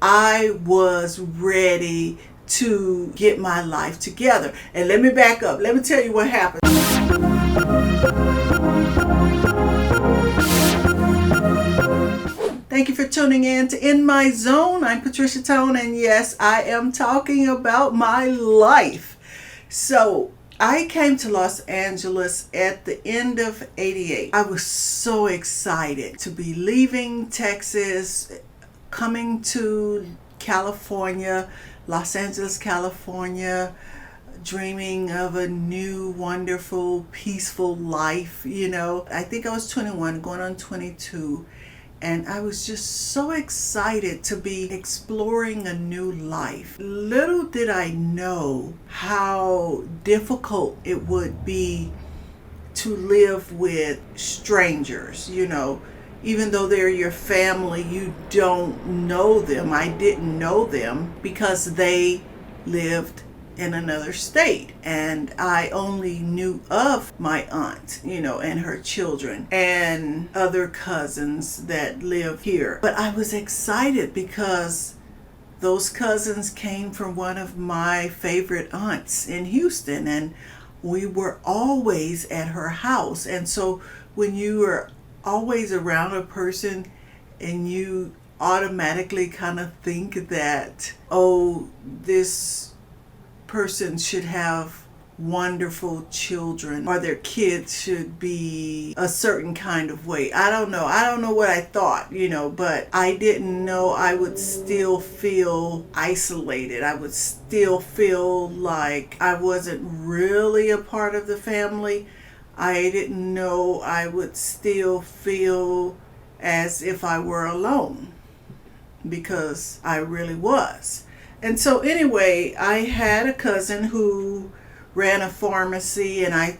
I was ready to get my life together. And let me back up. Let me tell you what happened. Thank you for tuning in to In My Zone. I'm Patricia Tone, and yes, I am talking about my life. So, I came to Los Angeles at the end of '88. I was so excited to be leaving Texas, coming to California, Los Angeles, California, dreaming of a new, wonderful, peaceful life. I think I was 21, going on 22. And I was just so excited to be exploring a new life. Little did I know how difficult it would be to live with strangers. Even though they're your family, you don't know them. I didn't know them because they lived in another state, and I only knew of my aunt, and her children and other cousins that live here. But I was excited because those cousins came from one of my favorite aunts in Houston, and we were always at her house. And so when you are always around a person and you automatically kind of think that, oh, this person should have wonderful children, or their kids should be a certain kind of way. I don't know what I thought, but I didn't know I would still feel isolated. I would still feel like I wasn't really a part of the family. I didn't know I would still feel as if I were alone, because I really was. And so anyway, I had a cousin who ran a pharmacy, and I,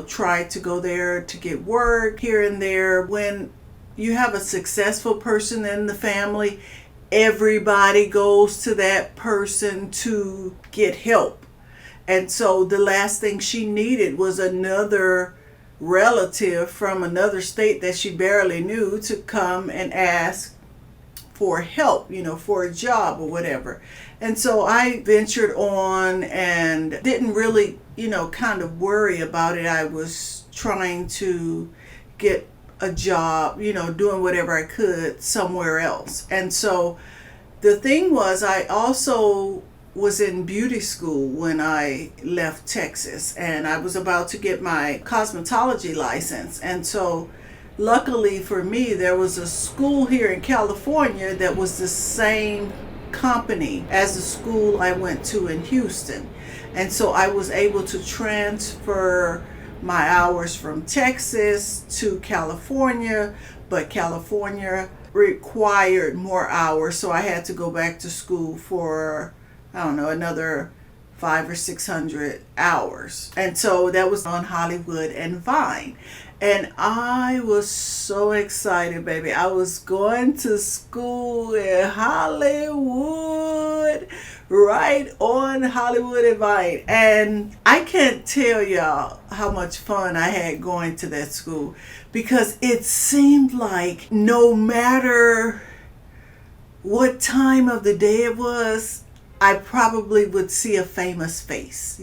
tried to go there to get work here and there. When you have a successful person in the family, everybody goes to that person to get help. And so the last thing she needed was another relative from another state that she barely knew to come and ask for help, for a job or whatever. And so I ventured on and didn't really, kind of worry about it. I was trying to get a job, doing whatever I could somewhere else. And so the thing was, I also was in beauty school when I left Texas, and I was about to get my cosmetology license. And so luckily for me, there was a school here in California that was the same company as the school I went to in Houston. And so I was able to transfer my hours from Texas to California, but California required more hours, so I had to go back to school for, another 500 or 600 hours. And so that was on Hollywood and Vine. And I was so excited, baby. I was going to school in Hollywood, right on Hollywood and Vine. And I can't tell y'all how much fun I had going to that school, because it seemed like no matter what time of the day it was, I probably would see a famous face,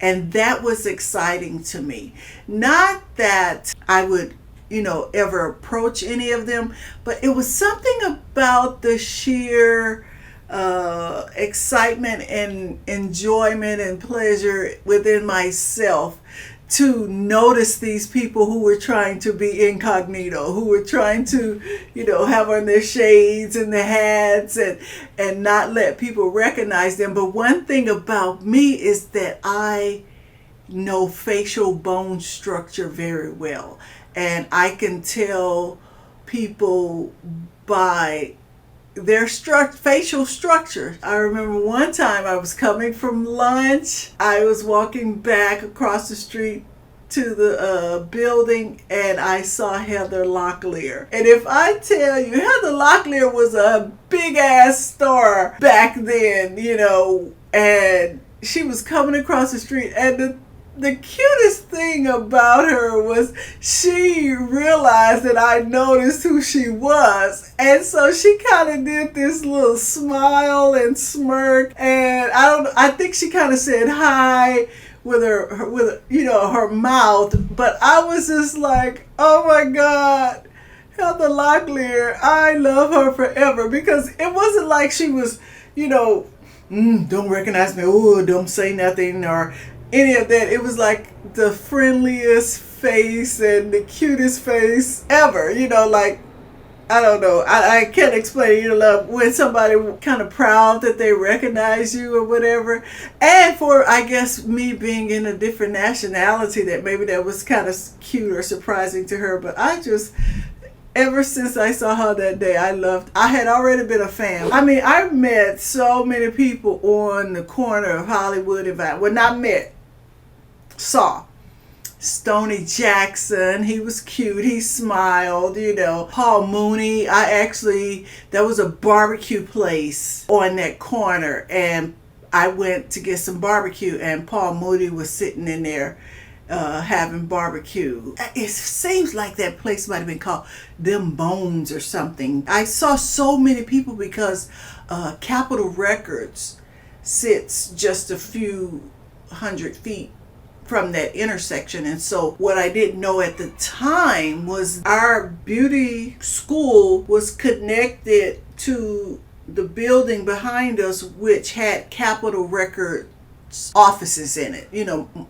and that was exciting to me. Not that I would, ever approach any of them, but it was something about the sheer excitement and enjoyment and pleasure within myself to notice these people who were trying to be incognito, who were trying to, have on their shades and their hats and not let people recognize them. But one thing about me is that I know facial bone structure very well. And I can tell people by their facial structure. I remember one time I was coming from lunch. I was walking back across the street to the building, and I saw Heather Locklear. And if I tell you, Heather Locklear was a big ass star back then, and she was coming across the street, and the cutest thing about her was she realized that I noticed who she was. And so she kind of did this little smile and smirk. And I think she kind of said hi with her mouth. But I was just like, oh my God, Heather Locklear, I love her forever. Because it wasn't like she was, don't recognize me, oh, don't say nothing, or any of that. It was like the friendliest face and the cutest face ever. Like, I don't know. I can't explain, love when somebody kind of proud that they recognize you or whatever. And for, I guess, me being in a different nationality, that maybe that was kind of cute or surprising to her. But ever since I saw her that day, I had already been a fan. I mean, I met so many people on the corner of Hollywood and Vine. Well, not met, saw. Stoney Jackson, he was cute, he smiled, Paul Mooney. There was a barbecue place on that corner, and I went to get some barbecue, and Paul Mooney was sitting in there having barbecue. It seems like that place might have been called Them Bones or something. I saw so many people because Capitol Records sits just a few hundred feet from that intersection. And so what I didn't know at the time was our beauty school was connected to the building behind us, which had Capitol Records offices in it,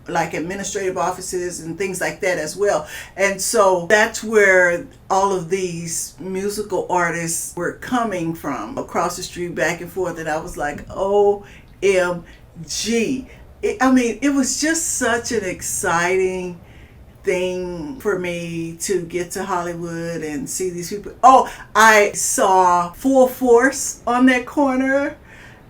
like administrative offices and things like that as well. And so that's where all of these musical artists were coming from, across the street, back and forth. And I was like, OMG. It was just such an exciting thing for me to get to Hollywood and see these people. Oh, I saw Full Force on that corner,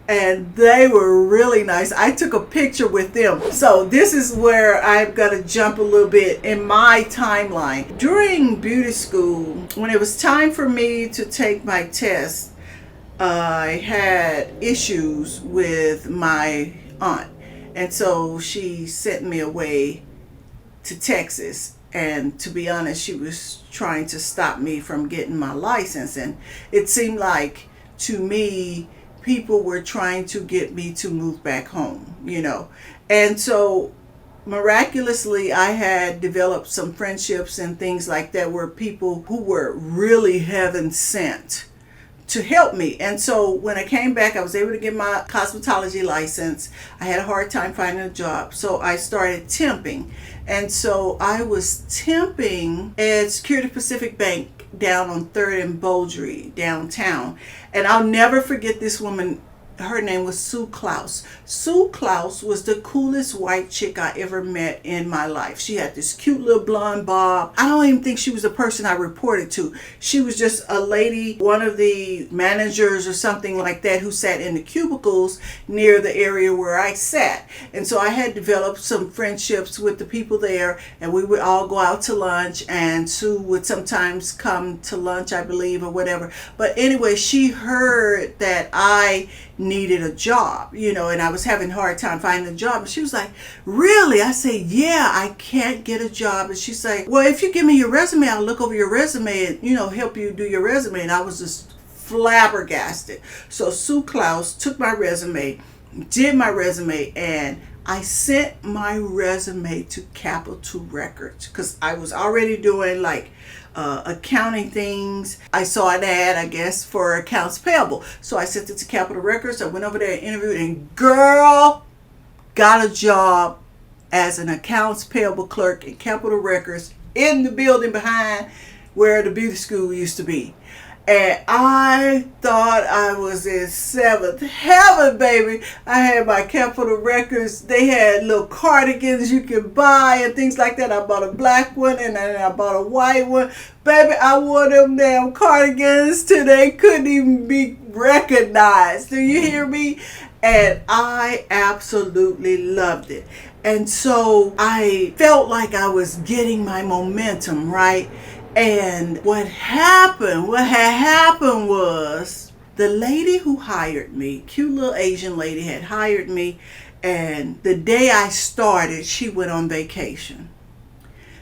and they were really nice. I took a picture with them. So this is where I've got to jump a little bit in my timeline. During beauty school, when it was time for me to take my test, I had issues with my aunt. And so she sent me away to Texas. And to be honest, she was trying to stop me from getting my license. And it seemed like, to me, people were trying to get me to move back home, And so miraculously, I had developed some friendships and things like that, where people who were really heaven sent to help me. And so when I came back, I was able to get my cosmetology license. I had a hard time finding a job, so I started temping. And so I was temping at Security Pacific Bank down on 3rd and Beaudry downtown. And I'll never forget this woman. Her name was Sue Klaus. Sue Klaus was the coolest white chick I ever met in my life. She had this cute little blonde bob. I don't even think she was the person I reported to. She was just a lady, one of the managers or something like that, who sat in the cubicles near the area where I sat. And so I had developed some friendships with the people there, and we would all go out to lunch, and Sue would sometimes come to lunch, I believe, or whatever. But anyway, she heard that I needed a job, and I was having a hard time finding a job. And she was like, really? I say, yeah, I can't get a job. And she's like, well, if you give me your resume, I'll look over your resume and, help you do your resume. And I was just flabbergasted. So Sue Klaus took my resume, did my resume, and I sent my resume to Capitol Records because I was already doing accounting things. I saw an ad, I guess, for accounts payable. So I sent it to Capitol Records. I went over there and interviewed, and girl, got a job as an accounts payable clerk in Capitol Records in the building behind where the beauty school used to be. And I thought I was in seventh heaven, baby. I had my Capitol Records. They had little cardigans you could buy and things like that. I bought a black one and then I bought a white one. Baby, I wore them damn cardigans till they couldn't even be recognized. Do you hear me? And I absolutely loved it. And so I felt like I was getting my momentum, right? And what had happened was The lady who hired me, cute little Asian lady, had hired me, and the day I started, she went on vacation.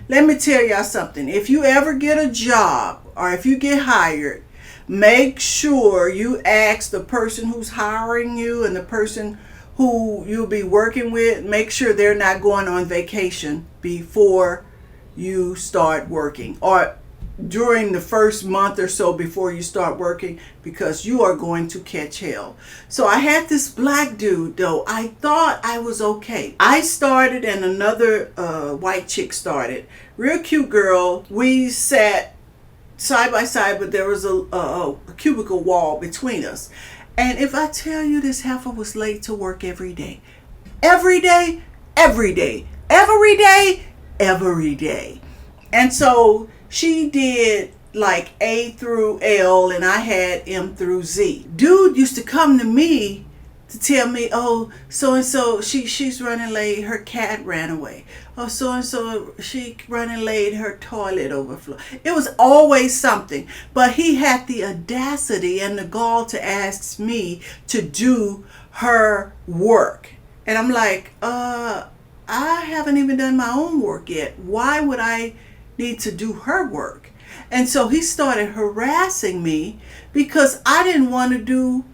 Let me tell y'all something. If you ever get a job or if you get hired, make sure you ask the person who's hiring you and the person who you'll be working with, make sure they're not going on vacation before you start working, or during the first month or so before you start working, because you are going to catch hell. So I had this black dude though. I thought I was okay. I started and another white chick started. Real cute girl. We sat side by side, but there was a cubicle wall between us. And if I tell you, this heifer was late to work every day. Every day, every day, every day, every day. And so she did like A through L and I had M through Z. Dude used to come to me to tell me, oh, so-and-so, she's running late, her cat ran away. Oh, so-and-so, she running late, her toilet overflowed. It was always something. But he had the audacity and the gall to ask me to do her work. And I'm like, I haven't even done my own work yet. Why would I need to do her work? And so he started harassing me because I didn't want to do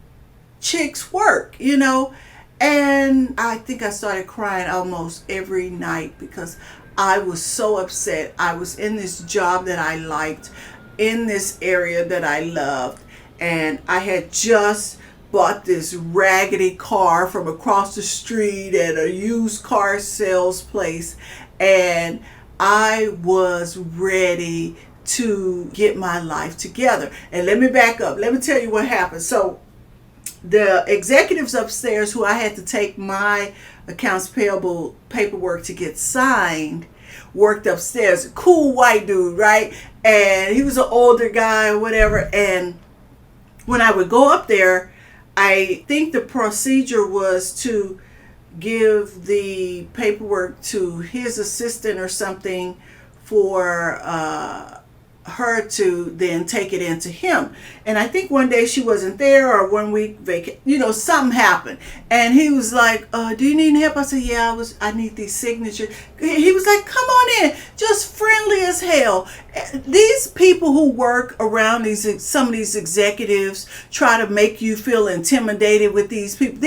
chicks work, you know. And I think I started crying almost every night because I was so upset. I was in this job that I liked, in this area that I loved, and I had just bought this raggedy car from across the street at a used car sales place, and I was ready to get my life together. And let me back up. Let me tell you what happened. So the executives upstairs, who I had to take my accounts payable paperwork to get signed, worked upstairs. Cool white dude, right? And he was an older guy or whatever. And when I would go up there, I think the procedure was to give the paperwork to his assistant or something for her to then take it into him. And I think one day she wasn't there, or one week something happened, and he was like, do you need help? I said, yeah, I need these signatures. He was like, come on in, just friendly as hell. These people who work around some of these executives try to make you feel intimidated with these people.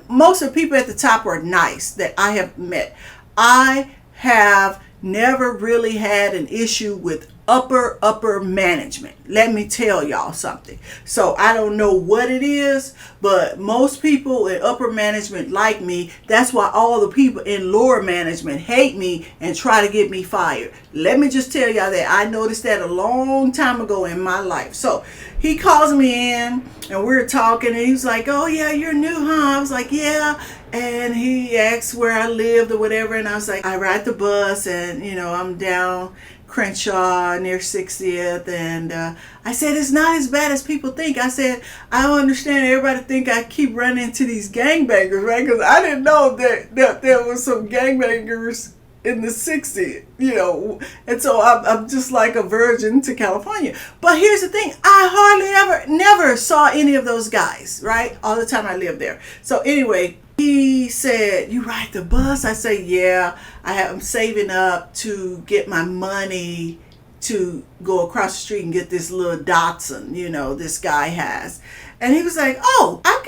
Most of the people at the top are nice that I have met. I have never really had an issue with upper management. Let me tell y'all something. So I don't know what it is, but most people in upper management like me. That's why all the people in lower management hate me and try to get me fired. Let me just tell y'all that I noticed that a long time ago in my life. So he calls me in and we're talking, and he's like, oh yeah, you're new, huh? I was like, yeah. And he asked where I lived or whatever, and I was like, I ride the bus, and I'm down Crenshaw near 60th, and I said, it's not as bad as people think. I said, I don't understand, everybody think I keep running into these gangbangers, right? Because I didn't know that there was some gangbangers in the 60s, and so I'm just like a virgin to California. But here's the thing, I never saw any of those guys, right? All the time I lived there. So anyway, he said, you ride the bus? I said, yeah, I'm saving up to get my money to go across the street and get this little Datsun, this guy has. And he was like, oh, I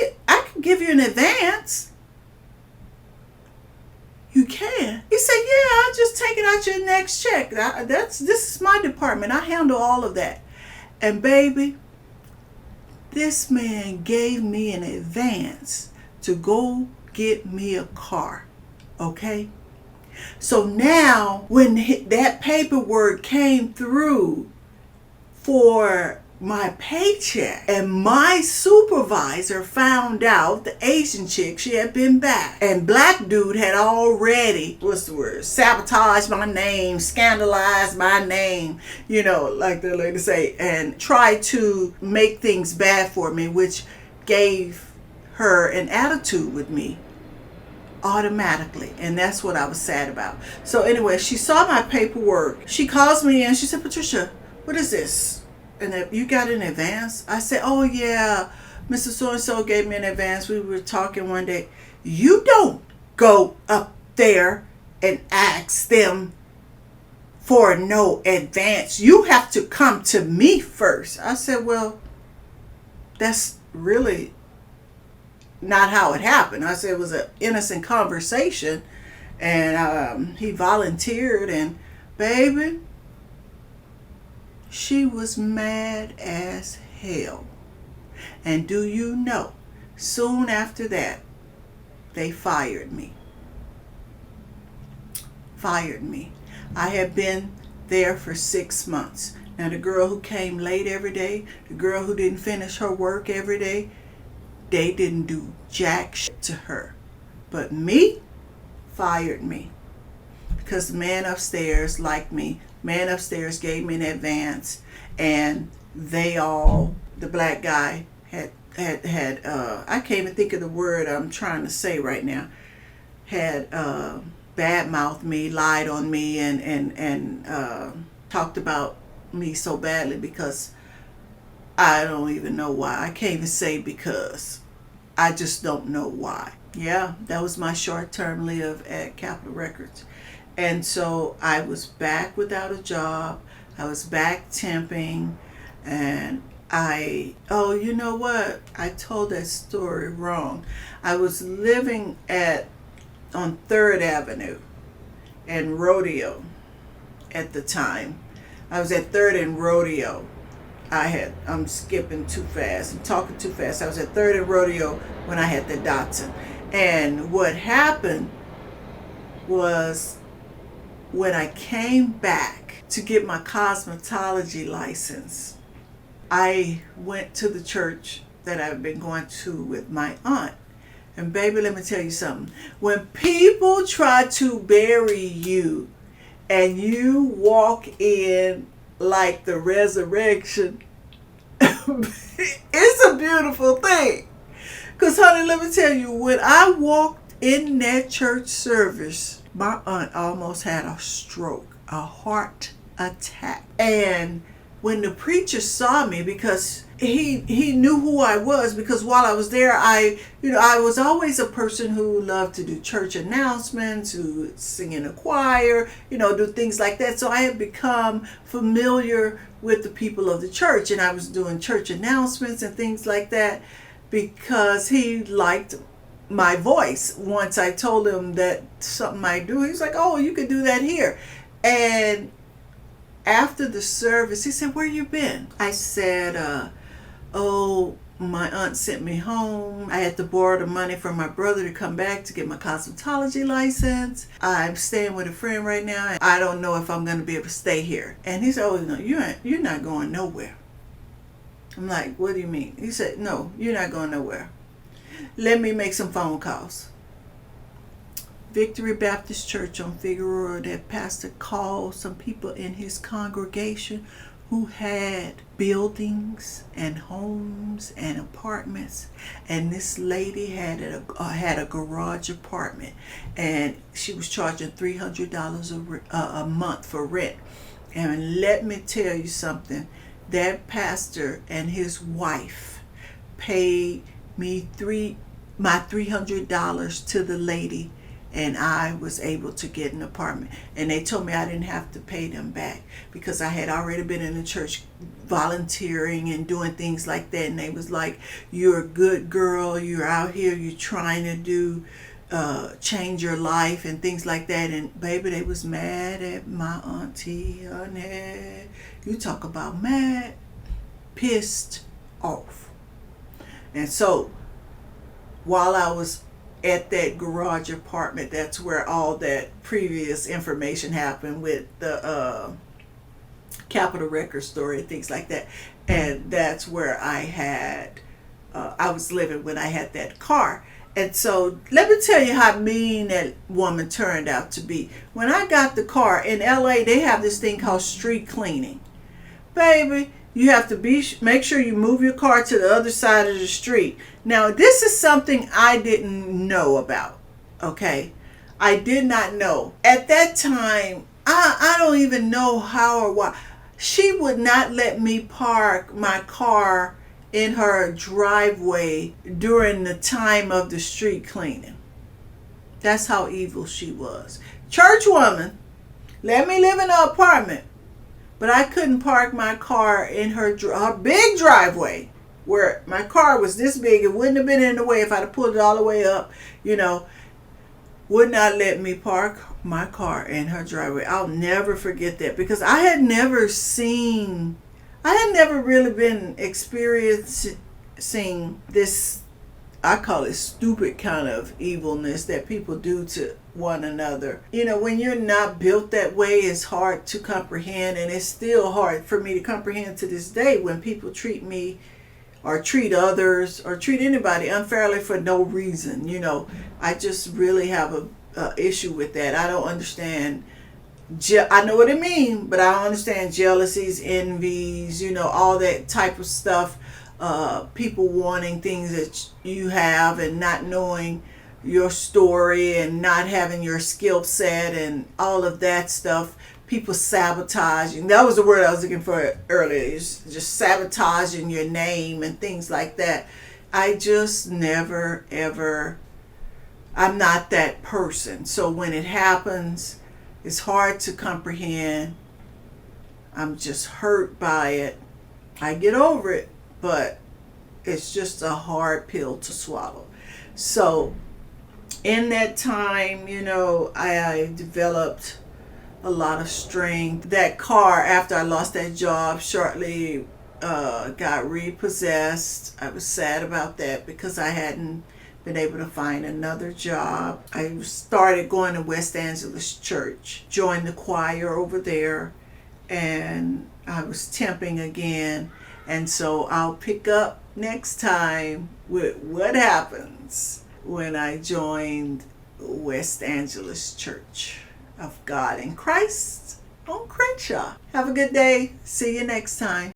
could give you an advance. You can? He said, yeah, I'll just take it out your next check. This is my department. I handle all of that. And baby, this man gave me an advance to go get me a car. Okay? So now when that paperwork came through for my paycheck, and my supervisor found out, the Asian chick, she had been back, and black dude had already, sabotaged my name, scandalized my name, like the lady say, and tried to make things bad for me, which gave her an attitude with me automatically, and that's what I was sad about. So anyway, she saw my paperwork. She calls me in. She said, Patricia, what is this? And you got an advance? I said, oh yeah, Mr. So-and-so gave me an advance. We were talking one day. You don't go up there and ask them for no advance. You have to come to me first. I said, well, that's really not how it happened. I said it was an innocent conversation, and he volunteered, and baby, she was mad as hell. And do you know, soon after that, they fired me. Fired me. I had been there for 6 months. Now, the girl who came late every day, the girl who didn't finish her work every day, they didn't do jack shit to her. But me, fired me. Because the man upstairs liked me. Man upstairs gave me an advance, and they all, the black guy had I can't even think of the word I'm trying to say right now, had badmouthed me, lied on me, and talked about me so badly because I don't even know why. I can't even say because. I just don't know why. Yeah, that was my short-term live at Capitol Records. And so I was back without a job. I was back temping, and oh, you know what? I told that story wrong. I was living on 3rd Avenue and Rodeo at the time. I was at 3rd and Rodeo. I'm skipping too fast. I'm talking too fast. I was at 3rd and Rodeo when I had the Datsun. And what happened was, when I came back to get my cosmetology license, I went to the church that I've been going to with my aunt. And baby, let me tell you something. When people try to bury you and you walk in like the resurrection, it's a beautiful thing. Because, honey, let me tell you, when I walked in that church service, my aunt almost had a stroke, a heart attack. And when the preacher saw me, because he knew who I was, because while I was there, I was always a person who loved to do church announcements, who sing in a choir, do things like that. So I had become familiar with the people of the church, and I was doing church announcements and things like that because he liked my voice. Once I told him that something I do, he was like, oh, you could do that here. And after the service, he said, where you been? I said, oh, my aunt sent me home. I had to borrow the money from my brother to come back to get my cosmetology license. I'm staying with a friend right now, and I don't know if I'm going to be able to stay here. And he said, oh, no, you're not going nowhere. I'm like, what do you mean? He said, no, you're not going nowhere. Let me make some phone calls. Victory Baptist Church on Figueroa, that pastor called some people in his congregation who had buildings and homes and apartments, and this lady had a garage apartment, and she was charging $300 a month for rent. And let me tell you something, that pastor and his wife paid me my $300 to the lady, and I was able to get an apartment. And they told me I didn't have to pay them back because I had already been in the church volunteering and doing things like that. And they was like, you're a good girl, you're out here, you're trying to do change your life and things like that. And baby, they was mad at my auntie, honey. You talk about mad, pissed off. And so while I was at that garage apartment, that's where all that previous information happened with the Capitol Records story and things like that. And that's where I was living when I had that car. And so let me tell you how mean that woman turned out to be. When I got the car in LA, they have this thing called street cleaning. Baby, you have to make sure you move your car to the other side of the street. Now, this is something I didn't know about, okay? I did not know. At that time, I don't even know how or why. She would not let me park my car in her driveway during the time of the street cleaning. That's how evil she was. Church woman, let me live in an apartment, but I couldn't park my car in her big driveway where my car was this big. It wouldn't have been in the way if I'd have pulled it all the way up, would not let me park my car in her driveway. I'll never forget that, because I had never really been experiencing this, I call it stupid kind of evilness that people do to one another. When you're not built that way, it's hard to comprehend, and it's still hard for me to comprehend to this day when people treat me or treat others or treat anybody unfairly for no reason. I just really have a issue with that. I don't understand. I know what it means, but I don't understand jealousies, envies, all that type of stuff. People wanting things that you have and not knowing your story and not having your skill set and all of that stuff. People sabotaging. That was the word I was looking for earlier. Just sabotaging your name and things like that. I just never, ever, I'm not that person. So when it happens, it's hard to comprehend. I'm just hurt by it. I get over it, but it's just a hard pill to swallow. So in that time, I developed a lot of strength. That car, after I lost that job, shortly got repossessed. I was sad about that because I hadn't been able to find another job. I started going to West Angeles Church, joined the choir over there, and I was temping again. And so I'll pick up next time with what happens when I joined West Angeles Church of God in Christ on Crenshaw. Have a good day. See you next time.